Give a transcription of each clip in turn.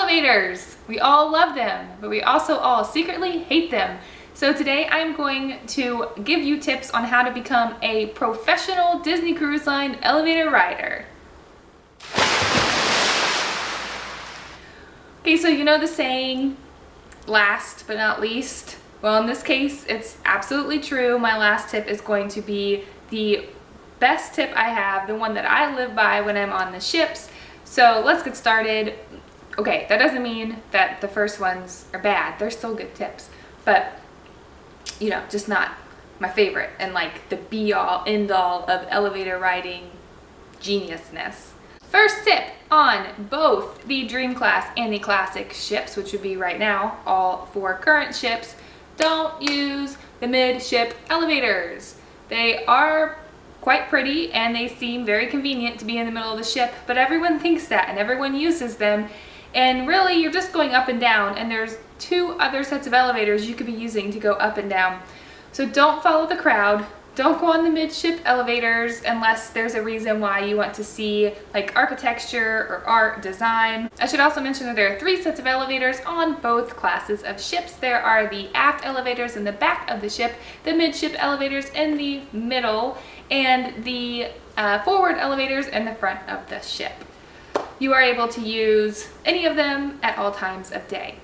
Elevators! We all love them, but we also all secretly hate them. So today I'm going to give you tips on how to become a professional Disney Cruise Line elevator rider. Okay, so you know the saying, last but not least? Well, in this case, it's absolutely true. My last tip is going to be the best tip I have, the one that I live by when I'm on the ships. So let's get started. Okay, that doesn't mean that the first ones are bad. They're still good tips, but you know, just not my favorite and like the be-all, end-all of elevator riding geniusness. First tip on both the Dream Class and the Classic ships, which would be right now all 4 current ships, don't use the Midship elevators. They are quite pretty and they seem very convenient to be in the middle of the ship, but everyone thinks that and everyone uses them, and really you're just going up and down, and there's 2 other sets of elevators you could be using to go up and down. So don't follow the crowd. Don't go on the Midship elevators unless there's a reason why you want to see like architecture or art design. I should also mention that there are 3 sets of elevators on both classes of ships. There are the aft elevators in the back of the ship, the Midship elevators in the middle, and the forward elevators in the front of the ship. You are able to use any of them at all times of day.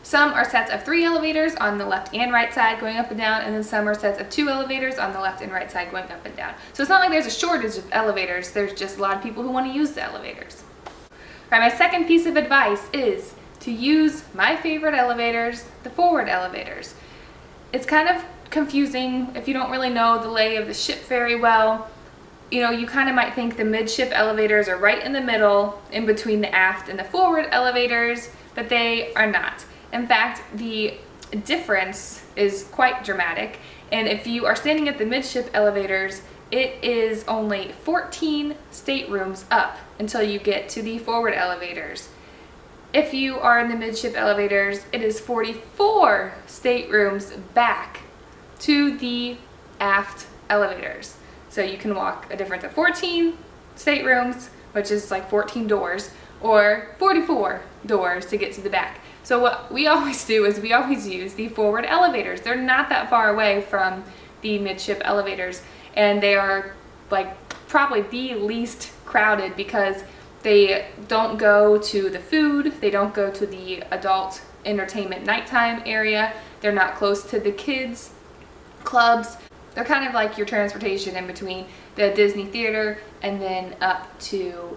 Some are sets of 3 elevators on the left and right side going up and down, and then some are sets of 2 elevators on the left and right side going up and down. So it's not like there's a shortage of elevators, there's just a lot of people who want to use the elevators. All right, my second piece of advice is to use my favorite elevators, the forward elevators. It's kind of confusing if you don't really know the lay of the ship very well. You know, you kind of might think the midship elevators are right in the middle, in between the aft and the forward elevators, but they are not. In fact, the difference is quite dramatic, and if you are standing at the midship elevators, it is only 14 staterooms up until you get to the forward elevators. If you are in the midship elevators, it is 44 staterooms back to the aft elevators. So you can walk a difference of 14 staterooms, which is like 14 doors, or 44 doors to get to the back. So what we always do is we always use the forward elevators. They're not that far away from the midship elevators, and they are like probably the least crowded because they don't go to the food, they don't go to the adult entertainment nighttime area, they're not close to the kids clubs. They're kind of like your transportation in between the Disney theater and then up to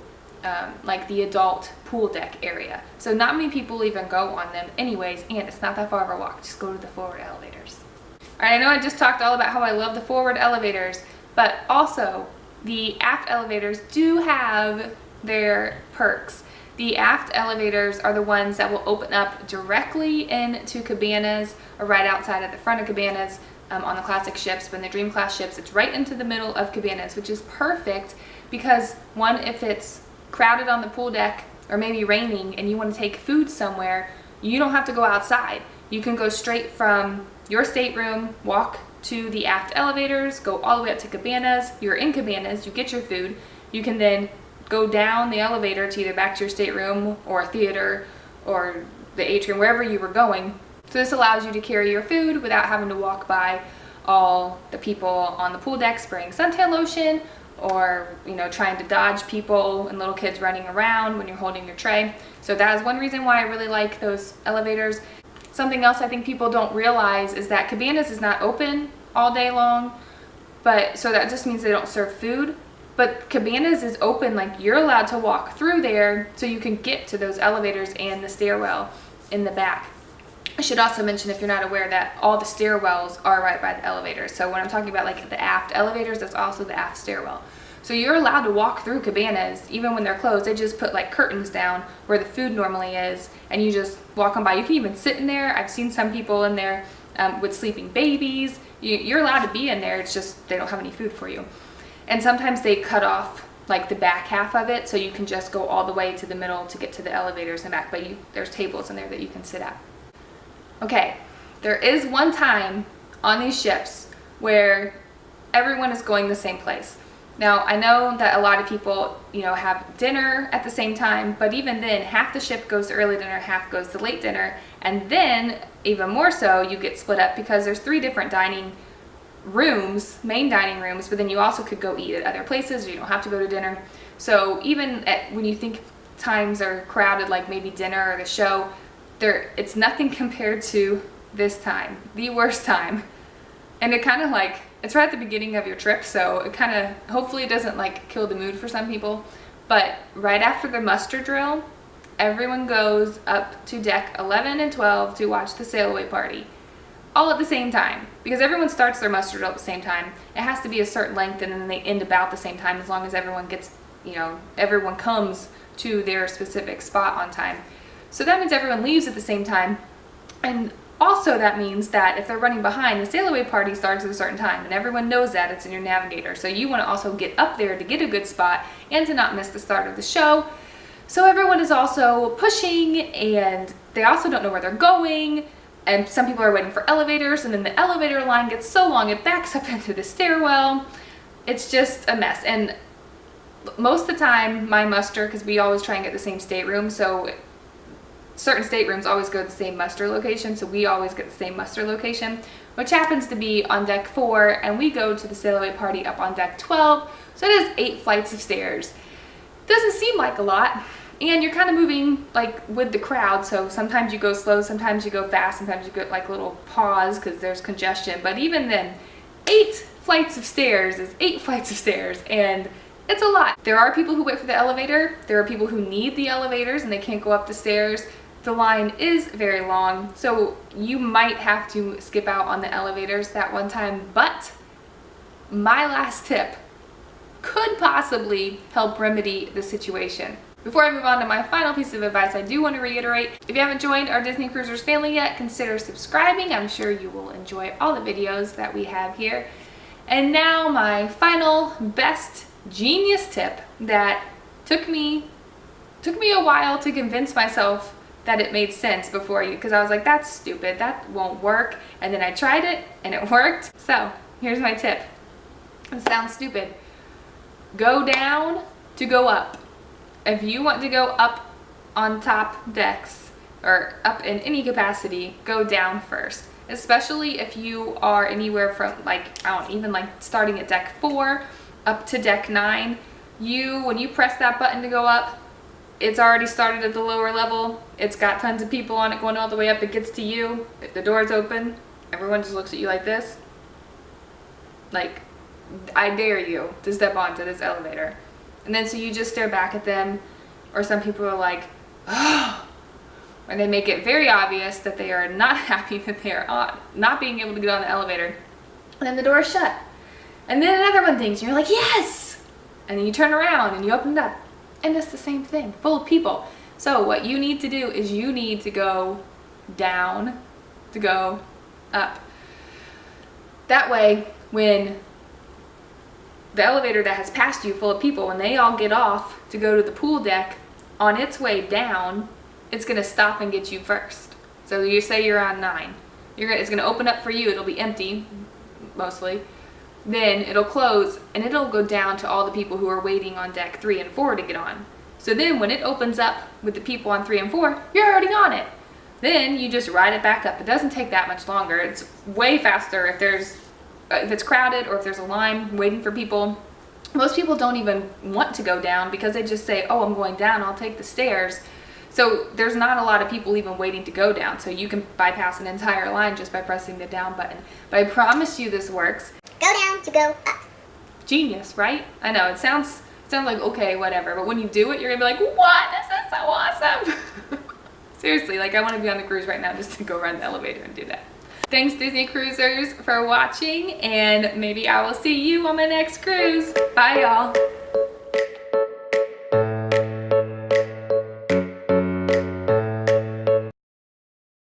like the adult pool deck area. So not many people even go on them anyways, and it's not that far of a walk. Just go to the forward elevators. All right, I know I just talked all about how I love the forward elevators, but also the aft elevators do have their perks. The aft elevators are the ones that will open up directly into cabanas or right outside at the front of cabanas on the classic ships. But in the Dream Class ships, it's right into the middle of cabanas, which is perfect because one, if it's crowded on the pool deck or maybe raining and you want to take food somewhere, you don't have to go outside. You can go straight from your stateroom, walk to the aft elevators, go all the way up to cabanas. You're in cabanas, you get your food. You can then go down the elevator to either back to your stateroom or theater or the atrium, wherever you were going. So this allows you to carry your food without having to walk by all the people on the pool deck spraying suntan lotion, or you know, trying to dodge people and little kids running around when you're holding your tray. So that is one reason why I really like those elevators. Something else I think people don't realize is that cabanas is not open all day long, but so that just means they don't serve food. But cabanas is open, like you're allowed to walk through there so you can get to those elevators and the stairwell in the back. I should also mention, if you're not aware, that all the stairwells are right by the elevators. So when I'm talking about like the aft elevators, that's also the aft stairwell. So you're allowed to walk through cabanas even when they're closed. They just put like curtains down where the food normally is, and you just walk on by. You can even sit in there. I've seen some people in there with sleeping babies. You're allowed to be in there. It's just they don't have any food for you. And sometimes they cut off like the back half of it, so you can just go all the way to the middle to get to the elevators and back. But there's tables in there that you can sit at. Okay, there is one time on these ships where everyone is going the same place. Now, I know that a lot of people, you know, have dinner at the same time, but even then, half the ship goes to early dinner, half goes to late dinner, and then even more so, you get split up because there's 3 different dining rooms, main dining rooms, but then you also could go eat at other places, or you don't have to go to dinner. So even when you think times are crowded, like maybe dinner or the show, it's nothing compared to this time, the worst time. And it kind of like, it's right at the beginning of your trip, so it kind of, hopefully it doesn't like kill the mood for some people. But right after the muster drill, everyone goes up to deck 11 and 12 to watch the sail away party, all at the same time, because everyone starts their muster drill at the same time. It has to be a certain length, and then they end about the same time, as long as everyone gets, you know, everyone comes to their specific spot on time. So that means everyone leaves at the same time. And also that means that if they're running behind, the sail away party starts at a certain time, and everyone knows that. It's in your navigator. So you want to also get up there to get a good spot and to not miss the start of the show. So everyone is also pushing, and they also don't know where they're going. And some people are waiting for elevators, and then the elevator line gets so long it backs up into the stairwell. It's just a mess. And most of the time, my muster, because we always try and get the same stateroom, so certain staterooms always go to the same muster location, so we always get the same muster location, which happens to be on deck 4, and we go to the sail away party up on deck 12, so it is 8 flights of stairs. Doesn't seem like a lot, and you're kind of moving like with the crowd, so sometimes you go slow, sometimes you go fast, sometimes you get like a little pause because there's congestion, but even then, 8 flights of stairs is 8 flights of stairs, and it's a lot. There are people who wait for the elevator, there are people who need the elevators and they can't go up the stairs. The line is very long, so you might have to skip out on the elevators that one time, but my last tip could possibly help remedy the situation. Before I move on to my final piece of advice, I do want to reiterate, if you haven't joined our Disney Cruisers family yet, consider subscribing. I'm sure you will enjoy all the videos that we have here. And now my final best genius tip that took me a while to convince myself that it made sense before you, because I was like, that's stupid, that won't work. And then I tried it and it worked. So here's my tip. It sounds stupid. Go down to go up. If you want to go up on top decks or up in any capacity, go down first. Especially if you are anywhere from like, I don't even like starting at deck 4 up to deck 9. When you press that button to go up, it's already started at the lower level. It's got tons of people on it going all the way up. It gets to you. If the door's open, everyone just looks at you like this. Like, I dare you to step onto this elevator. And then so you just stare back at them, or some people are like, oh, and they make it very obvious that they are not happy that they are not being able to get on the elevator. And then the door is shut. And then another one thinks, and you're like, yes! And then you turn around and you open it up. And it's the same thing, full of people. So what you need to do is you need to go down to go up. That way, when the elevator that has passed you full of people, when they all get off to go to the pool deck, on its way down, it's going to stop and get you first. So you say you're on 9. It's going to open up for you. It'll be empty, mostly. Then it'll close, and it'll go down to all the people who are waiting on deck 3 and 4 to get on. So then when it opens up with the people on 3 and 4, you're already on it. Then you just ride it back up. It doesn't take that much longer. It's way faster if it's crowded or if there's a line waiting for people. Most people don't even want to go down because they just say, oh, I'm going down, I'll take the stairs. So there's not a lot of people even waiting to go down. So you can bypass an entire line just by pressing the down button. But I promise you this works. Go down to go up. Genius, right? I know, it sounds like, okay, whatever. But when you do it, you're gonna be like, what? This is so awesome. Seriously, like I want to be on the cruise right now just to go run the elevator and do that. Thanks, Disney Cruisers, for watching, and maybe I will see you on my next cruise. Bye, y'all.